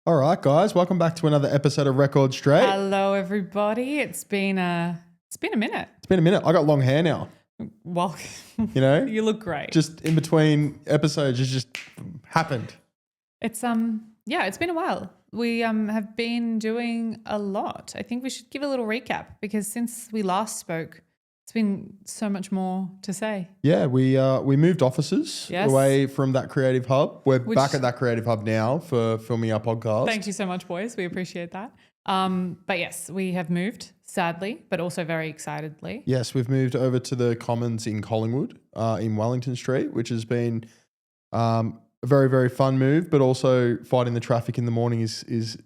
All right, guys, welcome back to another episode of Record Straight. Hello, everybody. It's been a minute. It's been a minute. I got long hair now. Well, You know, you look great. just in between episodes, it's just happened. It's it's been a while. We have been doing a lot. I think we should give a little recap because since we last spoke, it's been so much more to say. Yeah, we moved offices away from that creative hub. We're back at that creative hub now for filming our podcast. Thank you so much, boys. We appreciate that. But yes, we have moved, sadly, but also very excitedly. Yes, we've moved over to the Commons in Collingwood, in Wellington Street, which has been a very, very fun move, but also fighting the traffic in the morning is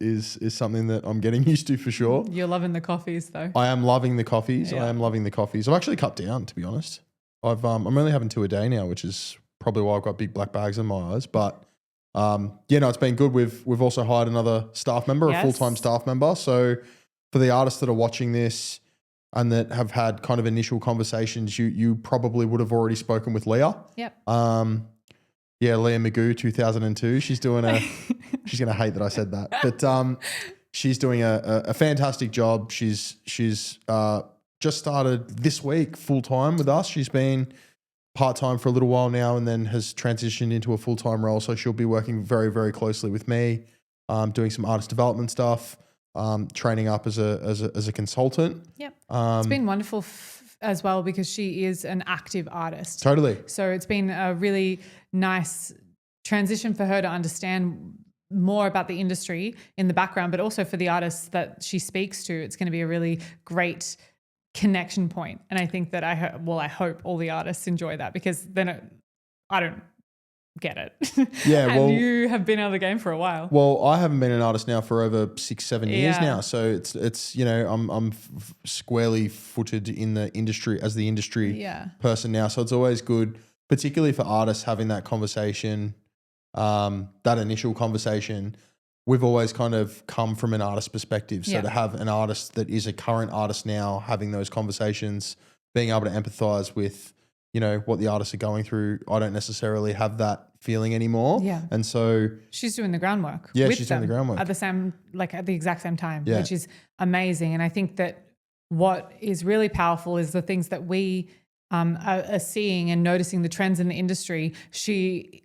something that I'm getting used to for sure. You're loving the coffees though. I am loving the coffees. Yeah. I am loving the coffees. I've actually cut down, to be honest. I'm only having 2 a day now, which is probably why I've got big black bags in my eyes. But it's been good. We've also hired another staff member, a full-time staff member. So for the artists that are watching this and that have had kind of initial conversations, you probably would have already spoken with Leah. Yep. Yeah, Leah Magoo, 2002. She's doing she's going to hate that I said that, but she's doing a fantastic job. She's just started this week full-time with us. She's been part-time for a little while now and then has transitioned into a full-time role. So she'll be working very, very closely with me, doing some artist development stuff, training up as a consultant. Yep. It's been wonderful as well because she is an active artist. Totally. So it's been a really nice transition for her to understand more about the industry in the background, but also for the artists that she speaks to, it's going to be a really great connection point. And I think that I hope all the artists enjoy that because then I don't get it. Yeah. And you have been out of the game for a while. Well, I haven't been an artist now for over 6-7 years now. So it's I'm squarely footed in the industry as the industry person now. So it's always good, particularly for artists, having that conversation, that initial conversation. We've always kind of come from an artist perspective. So to have an artist that is a current artist now having those conversations, being able to empathize with, what the artists are going through, I don't necessarily have that feeling anymore. Yeah. And so she's doing the groundwork. Yeah, with she's them doing the groundwork. at the exact same time, which is amazing. And I think that what is really powerful is the things that we are seeing and noticing the trends in the industry. She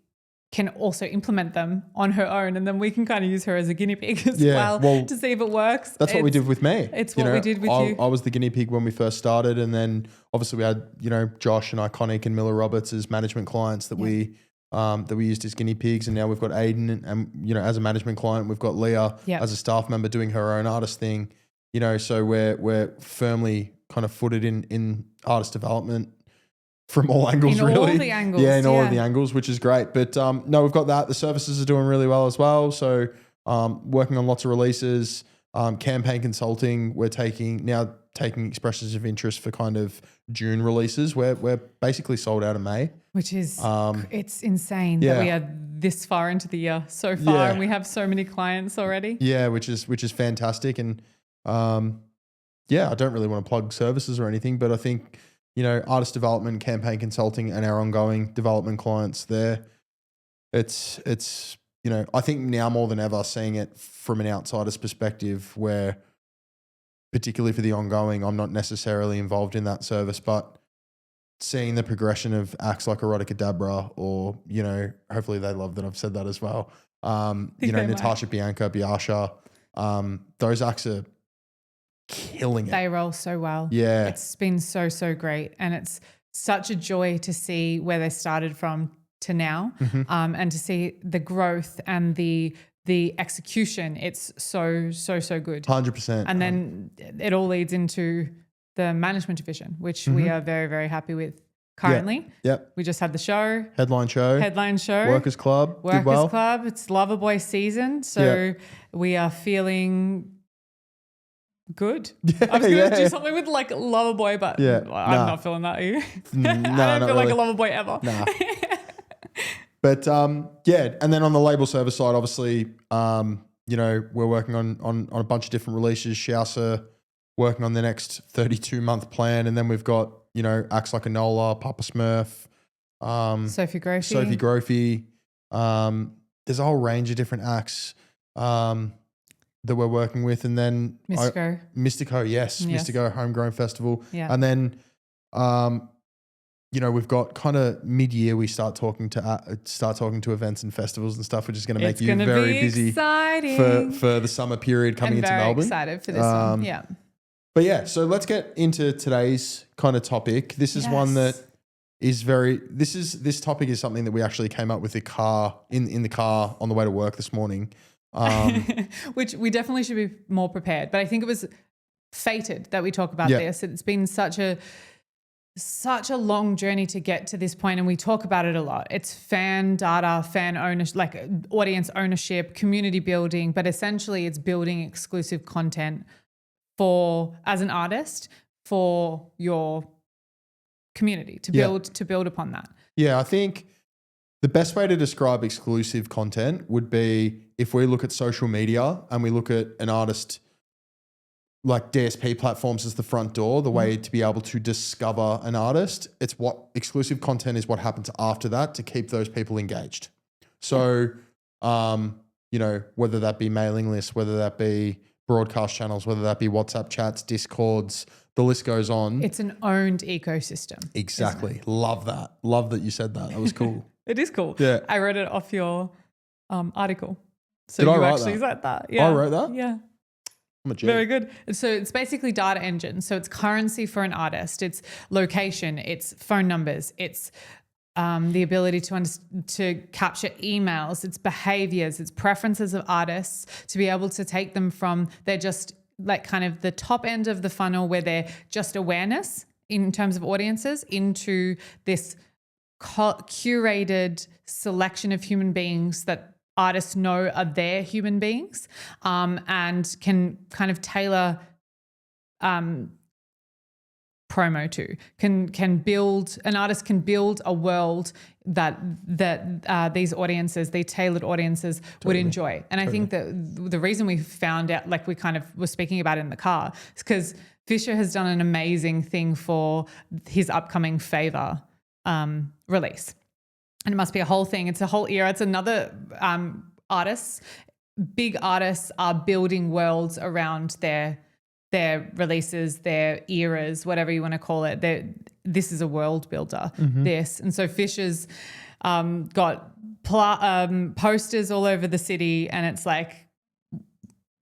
can also implement them on her own, and then we can kind of use her as a guinea pig as well to see if it works. That's what we did with me. It's what we did with you. I was the guinea pig when we first started, and then obviously we had Josh and Iconic and Miller Roberts as management clients that we used as guinea pigs, and now we've got Aiden and as a management client, we've got Leah as a staff member doing her own artist thing. So we're firmly kind of footed in artist development. From all angles, really. In all the angles. Yeah, in all of the angles, which is great. But no, we've got that. The services are doing really well as well. So working on lots of releases, campaign consulting. We're taking expressions of interest for kind of June releases. We're basically sold out in May. Which is, it's insane that we are this far into the year so far and we have so many clients already. Yeah, which is fantastic. And I don't really want to plug services or anything, but I think, artist development, campaign consulting, and our ongoing development clients there. It's I think now more than ever seeing it from an outsider's perspective where particularly for the ongoing, I'm not necessarily involved in that service, but seeing the progression of acts like Erotica Dabra or, hopefully they love that I've said that as well. Natasha Bianca, Biasha, those acts are killing it. They roll so well. Yeah. It's been so, so great. And it's such a joy to see where they started from to now, and to see the growth and the execution. It's so, so, so good. 100%. And then it all leads into the management division, which we are very, very happy with currently. Yep. We just had the show. Headline show. Workers Club. Club. It's Loverboy season. So we are feeling good. I was going to do something with like Loverboy, but I'm not feeling that either. I don't feel like a Loverboy ever. Nah. But and then on the label service side, obviously, we're working on a bunch of different releases. Shouser working on the next 32-month plan, and then we've got acts like Enola, Papa Smurf, Sophie Grofy. There's a whole range of different acts. that we're working with, and then Mystico. Yes, Mystico Homegrown Festival, Yeah. and then we've got kind of mid-year we start talking to events and festivals and stuff, which is going to make you very busy for the summer period coming into Melbourne. I'm very excited for this one. Yeah. But yeah, so let's get into today's kind of topic. This is one that is this topic is something that we actually came up with in the car on the way to work this morning. Which we definitely should be more prepared. But I think it was fated that we talk about this. It's been such a long journey to get to this point, and we talk about it a lot. It's fan data, fan ownership, like audience ownership, community building, but essentially it's building exclusive content as an artist for your community to build upon that. Yeah, I think the best way to describe exclusive content would be if we look at social media and we look at an artist like DSP platforms as the front door, the way to be able to discover an artist. It's what exclusive content is, what happens after that to keep those people engaged. So, whether that be mailing lists, whether that be broadcast channels, whether that be WhatsApp chats, Discords, the list goes on. It's an owned ecosystem. Exactly. Love that. Love that you said that. That was cool. It is cool. Yeah. I wrote it off your article. So Did you I write actually that? said that. Yeah. I wrote that? Yeah. I'm a G. Very good. So it's basically data engine. So it's currency for an artist. It's location. It's phone numbers. It's the ability to capture emails. It's behaviors. It's preferences of artists to be able to take them from they're just like kind of the top end of the funnel where they're just awareness in terms of audiences into this curated selection of human beings that artists know are their human beings, and can kind of tailor promo to. An artist can build a world that these audiences, these tailored audiences would enjoy. And I think that the reason we found out, like we kind of were speaking about in the car, is because Fisher has done an amazing thing for his upcoming Favor release. And it must be a whole thing. It's a whole era. It's another big artists are building worlds around their releases, their eras, whatever you want to call it. This is a world builder, this. And so Fisher's got posters all over the city, and it's like,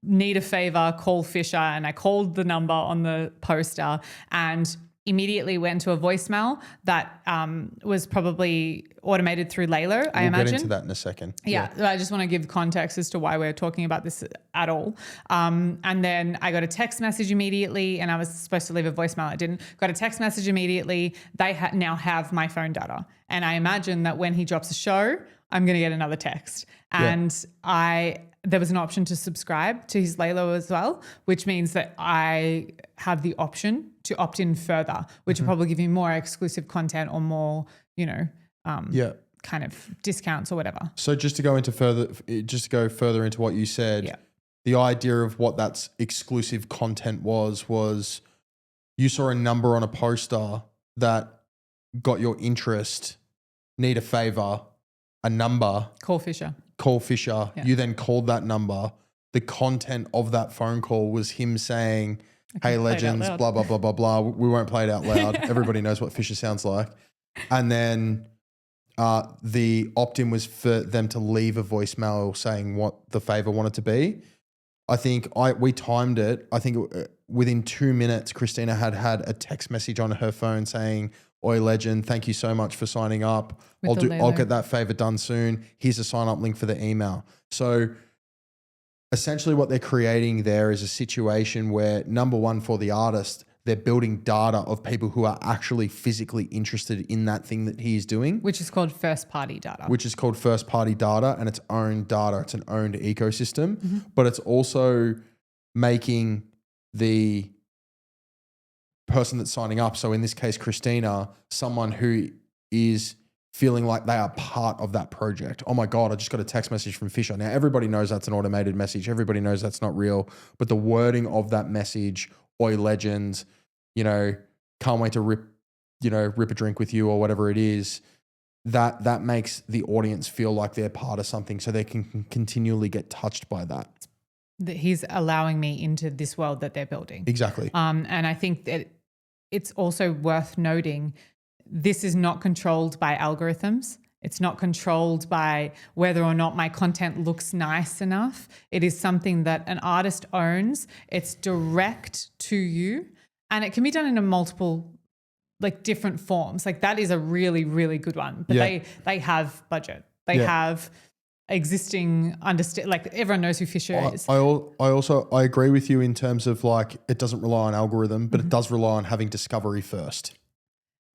need a favor, call Fisher. And I called the number on the poster and immediately went to a voicemail that was probably automated through Laylo, I imagine. We'll get into that in a second. Yeah. I just want to give context as to why we're talking about this at all. And then I got a text message immediately, and I was supposed to leave a voicemail. I didn't. Got a text message immediately. They now have my phone data. And I imagine that when he drops a show, I'm going to get another text. And there was an option to subscribe to his Laylo as well, which means that I have the option to opt in further, which will probably give you more exclusive content or more, kind of discounts or whatever. So just to go further into what you said, the idea of what that exclusive content was you saw a number on a poster that got your interest, need a favor, a number. Call Fisher. Yeah. You then called that number. The content of that phone call was him saying, hey, legends, blah, blah, blah, blah, blah. We won't play it out loud. Everybody knows what Fisher sounds like. And then the opt-in was for them to leave a voicemail saying what the favor wanted to be. I think we timed it. I think within 2 minutes, Christina had a text message on her phone saying, oi, legend, thank you so much for signing up. I'll get that favor done soon. Here's a sign-up link for the email. So essentially what they're creating there is a situation where, number one, for the artist, they're building data of people who are actually physically interested in that thing that he is doing. Which is called first-party data. And it's owned data. It's an owned ecosystem. But it's also making the person that's signing up, so in this case, Christina, someone who is feeling like they are part of that project. Oh my God, I just got a text message from Fisher. Now, everybody knows that's an automated message. Everybody knows that's not real. But the wording of that message, oi, legends, can't wait to rip a drink with you or whatever it is, that makes the audience feel like they're part of something, so they can continually get touched by that. That he's allowing me into this world that they're building. Exactly. And I think that it's also worth noting this is not controlled by algorithms. It's not controlled by whether or not my content looks nice enough. It is something that an artist owns. It's direct to you, and it can be done in a multiple, like different forms. Like that is a really, really good one. But they have budget. They have existing like everyone knows who Fisher is. I agree with you in terms of like it doesn't rely on algorithm, but it does rely on having discovery first.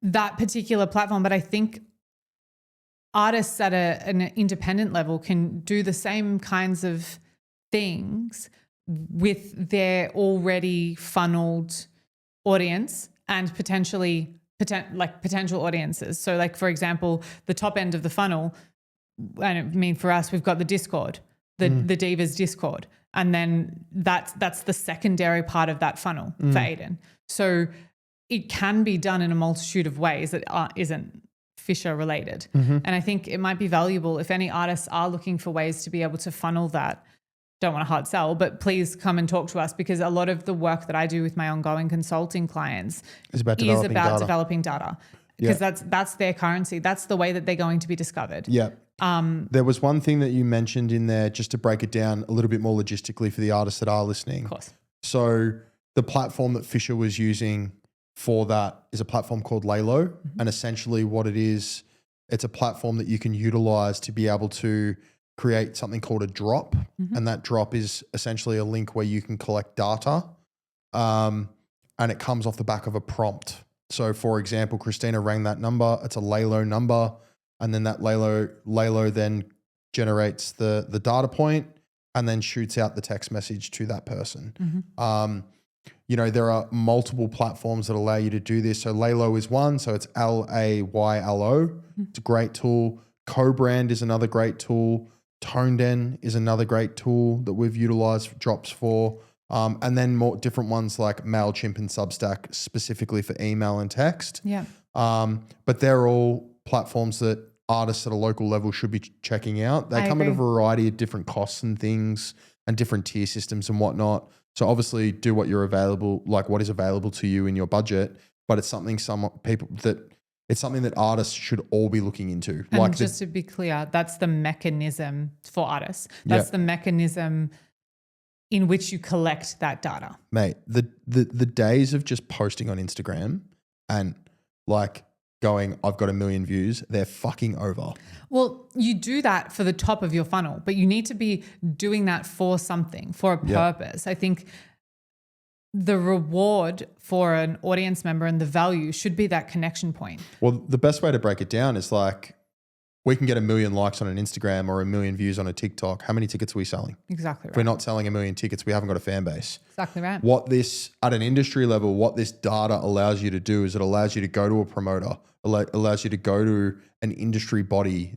That particular platform, but I think artists at an independent level can do the same kinds of things with their already funneled audience and potential audiences. So like, for example, the top end of the funnel, and I mean for us, we've got the Discord, the Divas Discord. And then that's the secondary part of that funnel for Aiden. So it can be done in a multitude of ways that isn't Fisher related. And I think it might be valuable if any artists are looking for ways to be able to funnel that. Don't want to hard sell, but please come and talk to us, because a lot of the work that I do with my ongoing consulting clients is about developing data. Because that's their currency. That's the way that they're going to be discovered. Yeah. There was one thing that you mentioned in there, just to break it down a little bit more logistically for the artists that are listening. Of course. So the platform that Fisher was using for that is a platform called Lalo. And essentially what it is, it's a platform that you can utilize to be able to create something called a drop. And that drop is essentially a link where you can collect data, and it comes off the back of a prompt. So for example, Christina rang that number, it's a Lalo number, and then that Lalo then generates the data point and then shoots out the text message to that person. There are multiple platforms that allow you to do this. So Lalo is one, so it's Laylo. It's a great tool. Co-brand is another great tool. ToneDen is another great tool that we've utilized drops for. And then more different ones like MailChimp and Substack specifically for email and text. Yeah. But they're all platforms that artists at a local level should be checking out. They come at a variety of different costs and things and different tier systems and whatnot. So obviously do what is available to you in your budget, but it's something it's something that artists should all be looking into. And just to be clear, that's the mechanism for artists. That's the mechanism in which you collect that data. Mate, the days of just posting on Instagram and like going, I've got 1 million views, they're fucking over. Well, you do that for the top of your funnel, but you need to be doing that for something, for a purpose. I think the reward for an audience member and the value should be that connection point. Well, the best way to break it down is like, we can get 1 million likes on an Instagram or 1 million views on a TikTok. How many tickets are we selling? Exactly right. If we're not selling 1 million tickets, we haven't got a fan base. Exactly right. At an industry level, what this data allows you to do is it allows you to go to a promoter, allows you to go to an industry body,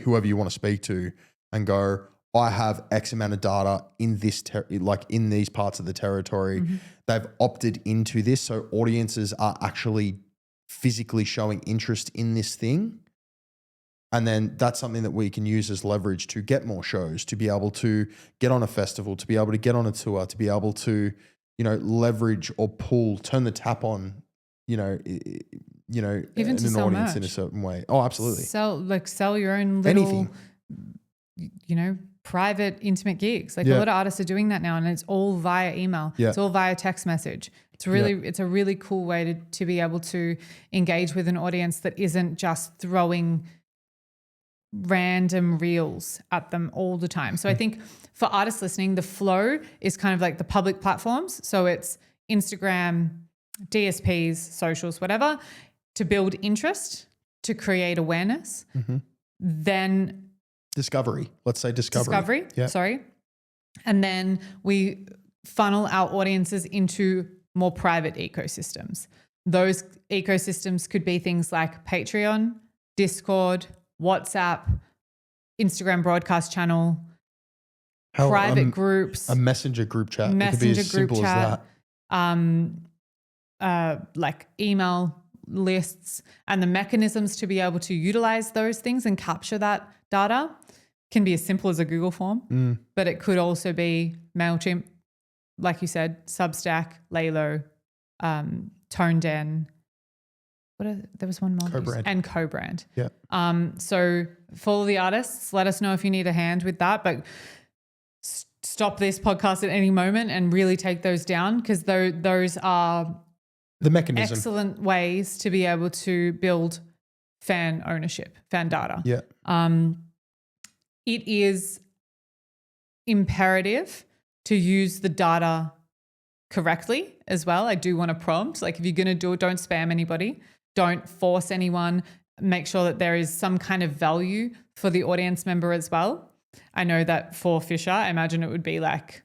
whoever you want to speak to, and go, I have X amount of data in this, in these parts of the territory. They've opted into this. So audiences are actually physically showing interest in this thing. And then that's something that we can use as leverage to get more shows, to be able to get on a festival, to be able to get on a tour, to be able to, leverage or turn the tap on, even to an sell audience merch in a certain way. Oh, absolutely. Sell your own little, private, intimate gigs. Like a lot of artists are doing that now, and it's all via email. It's all via text message. It's a really cool way to be able to engage with an audience that isn't just throwing random reels at them all the time. So I think for artists listening, the flow is kind of like the public platforms. So it's Instagram, DSPs, socials, whatever, to build interest, to create awareness. Then discovery. Let's say discovery. Sorry. And then we funnel our audiences into more private ecosystems. Those ecosystems could be things like Patreon, Discord, WhatsApp, Instagram broadcast channel, private groups, a messenger group chat. It could be as simple as that. Like email, lists, and the mechanisms to be able to utilize those things and capture that data can be as simple as a Google form, but it could also be MailChimp, like you said, Substack, Lalo, ToneDen. There was one more. Co-brand. And co-brand. Yeah. So follow the artists. Let us know if you need a hand with that, but stop this podcast at any moment and really take those down, because those are the mechanism. Excellent ways to be able to build fan ownership, fan data. Yeah. It is imperative to use the data correctly as well. I do want to prompt, like if you're going to do it, don't spam anybody. Don't force anyone. Make sure that there is some kind of value for the audience member as well. I know that for Fisher, I imagine it would be like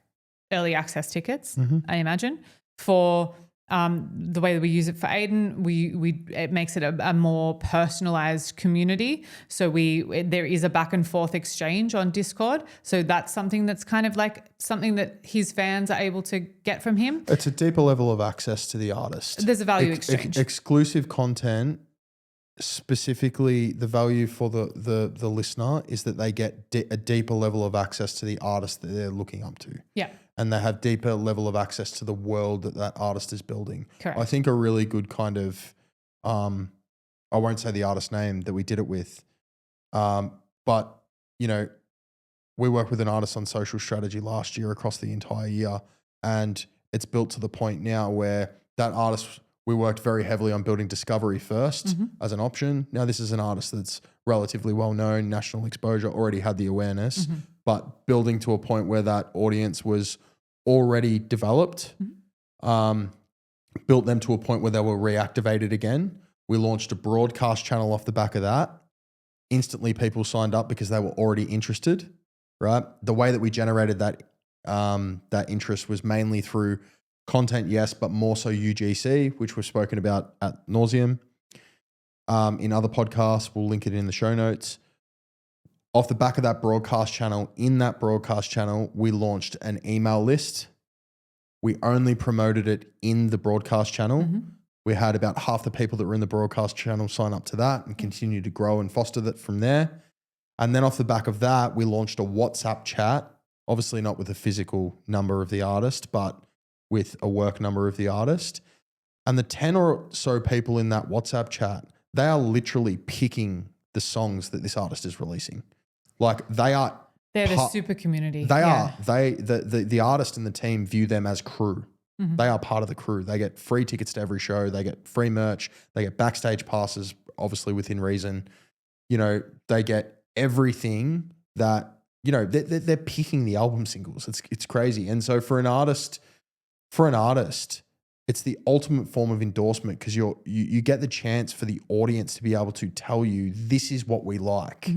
early access tickets, I imagine. For the way that we use it for Aiden, it makes it a more personalized community. So there is a back and forth exchange on Discord. So that's something that's kind of like something that his fans are able to get from him. It's a deeper level of access to the artist. There's a value exchange. Exclusive content, specifically the value for the listener is that they get a deeper level of access to the artist that they're looking up to. Yeah. And they have deeper level of access to the world that artist is building. Correct. I think a really good kind of, I won't say the artist name that we did it with, but, you know, we worked with an artist on social strategy last year across the entire year, and it's built to the point now where that artist, we worked very heavily on building discovery first as an option. Now this is an artist that's relatively well-known, national exposure, already had the awareness, but building to a point where that audience was already developed, built them to a point where they were reactivated again. We launched a broadcast channel off the back of that. Instantly people signed up because they were already interested, right? The way that we generated that interest was mainly through content, yes, but more so UGC, which we've spoken about ad nauseum in other podcasts. We'll link it in the show notes. Off the back of that broadcast channel, in that broadcast channel, we launched an email list. We only promoted it in the broadcast channel. We had about half the people that were in the broadcast channel sign up to that and continue to grow and foster that from there. And then off the back of that, we launched a WhatsApp chat, obviously not with a physical number of the artist, but with a work number of the artist. And the 10 or so people in that WhatsApp chat, they are literally picking the songs that this artist is releasing. Like they're the super community. The artist and the team view them as crew. They are part of the crew. They get free tickets to every show. They get free merch. They get backstage passes, obviously within reason. You know, they get everything that, you know, they're picking the album singles. It's crazy. And so for an artist, it's the ultimate form of endorsement because you get the chance for the audience to be able to tell you this is what we like.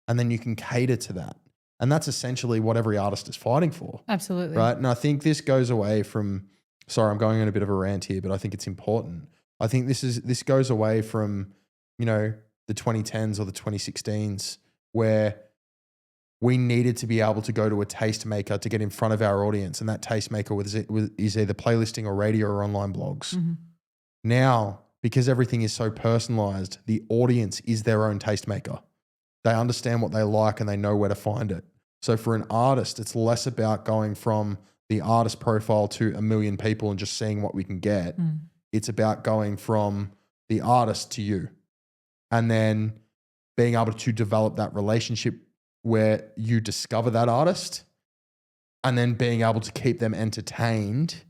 And then you can cater to that. And that's essentially what every artist is fighting for. Absolutely. Right. And I think this goes away from, sorry, I'm going on a bit of a rant here, but I think it's important. I think this goes away from, you know, the 2010s or the 2016s where we needed to be able to go to a tastemaker to get in front of our audience. And that tastemaker is either playlisting or radio or online blogs. Now, because everything is so personalized, the audience is their own tastemaker. They understand what they like and they know where to find it. So for an artist, it's less about going from the artist profile to a million people and just seeing what we can get. It's about going from the artist to you and then being able to develop that relationship where you discover that artist and then being able to keep them entertained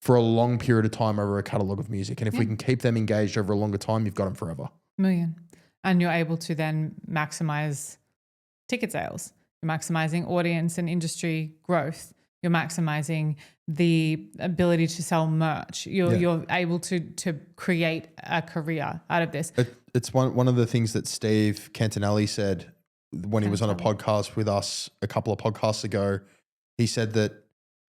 for a long period of time over a catalog of music. And if we can keep them engaged over a longer time, you've got them forever. Million. And you're able to then maximize ticket sales. You're maximizing audience and industry growth. You're maximizing the ability to sell merch. You're able to create a career out of this. It's one of the things that Steve Cantinelli said when he was on a podcast with us a couple of podcasts ago. He said that,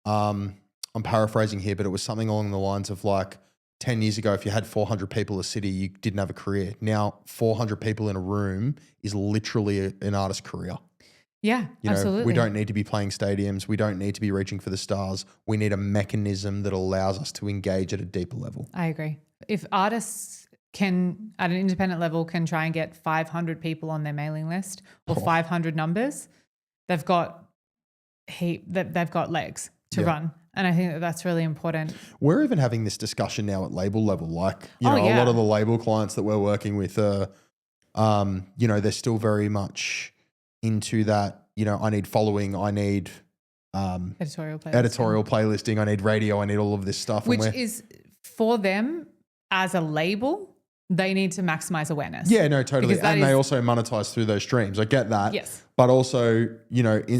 I'm paraphrasing here, but it was something along the lines of like, 10 years ago, if you had 400 people a city, you didn't have a career. Now, 400 people in a room is literally an artist's career. Yeah, absolutely. We don't need to be playing stadiums. We don't need to be reaching for the stars. We need a mechanism that allows us to engage at a deeper level. I agree. If artists can, at an independent level, can try and get 500 people on their mailing list or 500 numbers, they've got they've got legs to run. And I think that that's really important. We're even having this discussion now at label level. Like, a lot of the label clients that we're working with are, they're still very much into that, I need following, I need editorial playlisting, I need radio, I need all of this stuff. Which is for them as a label, they need to maximize awareness. Yeah, no, totally. And they also monetize through those streams. I get that. Yes. But also,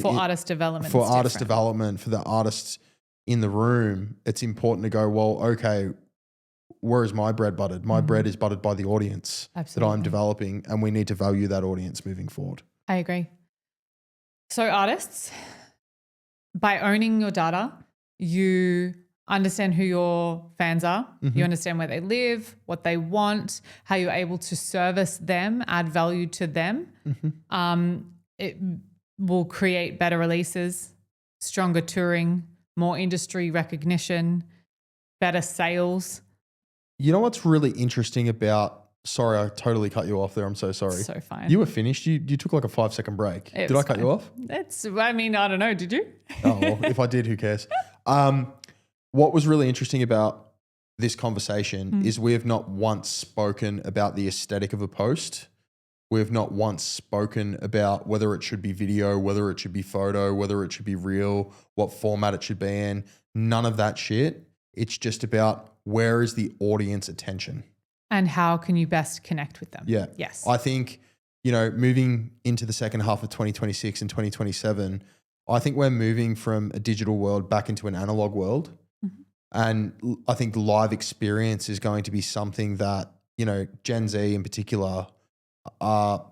for artist development. For artist development, for the artists in the room, it's important to go, well, okay, where is my bread buttered? My bread is buttered by the audience that I'm developing, and we need to value that audience moving forward. I agree. So artists, by owning your data, you understand who your fans are. You understand where they live, what they want, how you're able to service them, add value to them. It will create better releases, stronger touring, more industry recognition, better sales. You know what's really interesting about, sorry, I totally cut you off there. I'm so sorry. So fine. You were finished. You took like a 5-second break. Did I cut you off? I don't know. Did you? Oh, well, if I did, who cares? What was really interesting about this conversation is we have not once spoken about the aesthetic of a post. We have not once spoken about whether it should be video, whether it should be photo, whether it should be reel, what format it should be in. None of that shit. It's just about where is the audience attention. And how can you best connect with them? Yeah. Yes. I think, moving into the second half of 2026 and 2027, I think we're moving from a digital world back into an analog world. And I think live experience is going to be something that, Gen Z in particular, the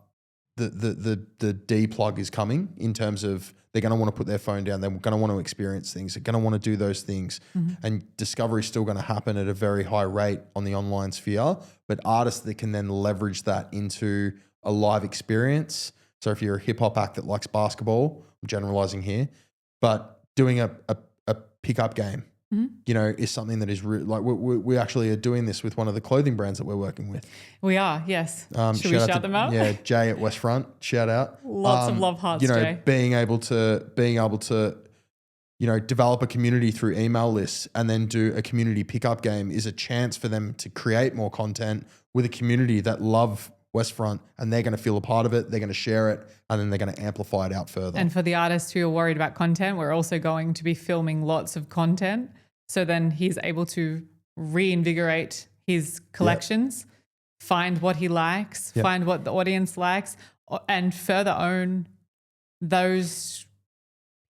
D plug is coming in terms of they're going to want to put their phone down. They're going to want to experience things. They're going to want to do those things. And discovery is still going to happen at a very high rate on the online sphere. But artists that can then leverage that into a live experience. So if you're a hip hop act that likes basketball, I'm generalizing here, but doing a pickup game, is something that is like we actually are doing this with one of the clothing brands that we're working with. We are, yes. Should we shout them out? Yeah, Jay at Westfront, shout out. Lots of love hearts, Jay. Being able to, develop a community through email lists and then do a community pickup game is a chance for them to create more content with a community that love Westfront, and they're going to feel a part of it, they're going to share it, and then they're going to amplify it out further. And for the artists who are worried about content, we're also going to be filming lots of content. So then he's able to reinvigorate his collections, find what he likes, find what the audience likes, and further own those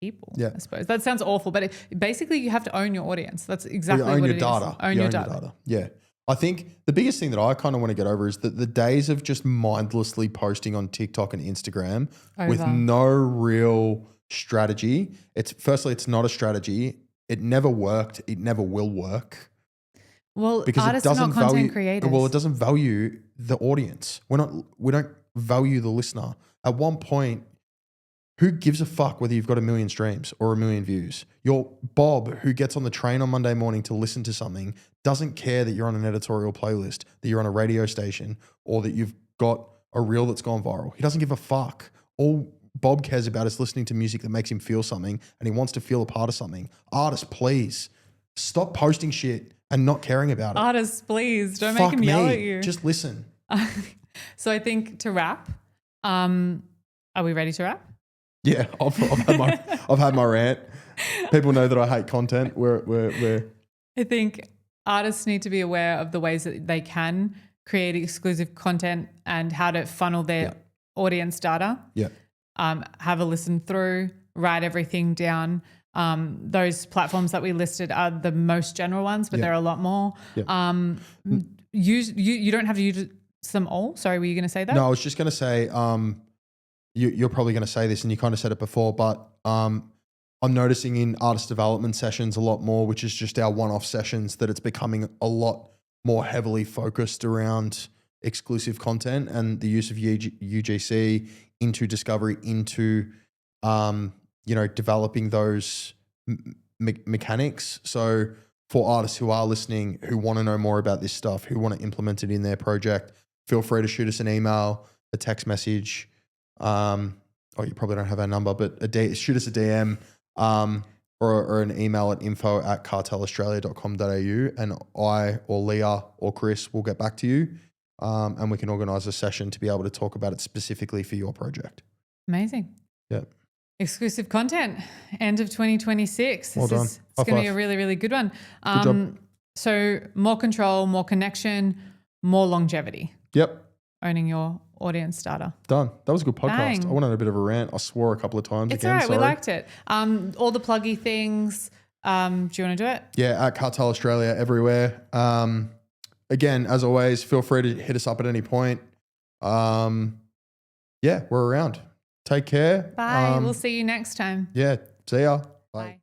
people, I suppose. That sounds awful, but basically you have to own your audience. That's exactly what it is. Own your data. Yeah. I think the biggest thing that I kind of want to get over is that the days of just mindlessly posting on TikTok and Instagram with no real strategy. It's not a strategy. It never worked. It never will work. Well, because artists are not content creators. Well, it doesn't value the audience. We don't value the listener. At one point, who gives a fuck whether you've got 1 million streams or 1 million views? Your Bob, who gets on the train on Monday morning to listen to something, doesn't care that you're on an editorial playlist, that you're on a radio station, or that you've got a reel that's gone viral. He doesn't give a fuck. All Bob cares about is listening to music that makes him feel something, and he wants to feel a part of something. Artists, please stop posting shit and not caring about it. Artists, please don't make him yell at you. Just listen. So I think to wrap, are we ready to wrap? Yeah, I've had my rant. People know that I hate content. We're I think artists need to be aware of the ways that they can create exclusive content and how to funnel their audience data. Yeah. Have a listen through, write everything down. Those platforms that we listed are the most general ones, but there are a lot more. Yeah. You don't have to use them all. Sorry, were you going to say that? No, I was just going to say, you're probably going to say this and you kind of said it before, but I'm noticing in artist development sessions a lot more, which is just our one-off sessions, that it's becoming a lot more heavily focused around exclusive content and the use of UGC into discovery, into developing those mechanics. So for artists who are listening, who want to know more about this stuff, who want to implement it in their project, feel free to shoot us an email, a text message. Or you probably don't have our number, but shoot us a DM or an email at info@cartelaustralia.com.au, and I or Leah or Chris will get back to you, and we can organise a session to be able to talk about it specifically for your project. Amazing. Yeah. Exclusive content, end of 2026. Well done. It's going to be a really, really good one. Good job. So more control, more connection, more longevity. Yep. Owning your audience data. Done. That was a good podcast. Bang. I went on a bit of a rant. I swore a couple of times. It's again. all right. Sorry. We liked it. All the pluggy things. Do you want to do it? Yeah, at Cartel Australia everywhere. Again, as always, feel free to hit us up at any point. Yeah, we're around. Take care. Bye. We'll see you next time. Yeah. See ya. Bye.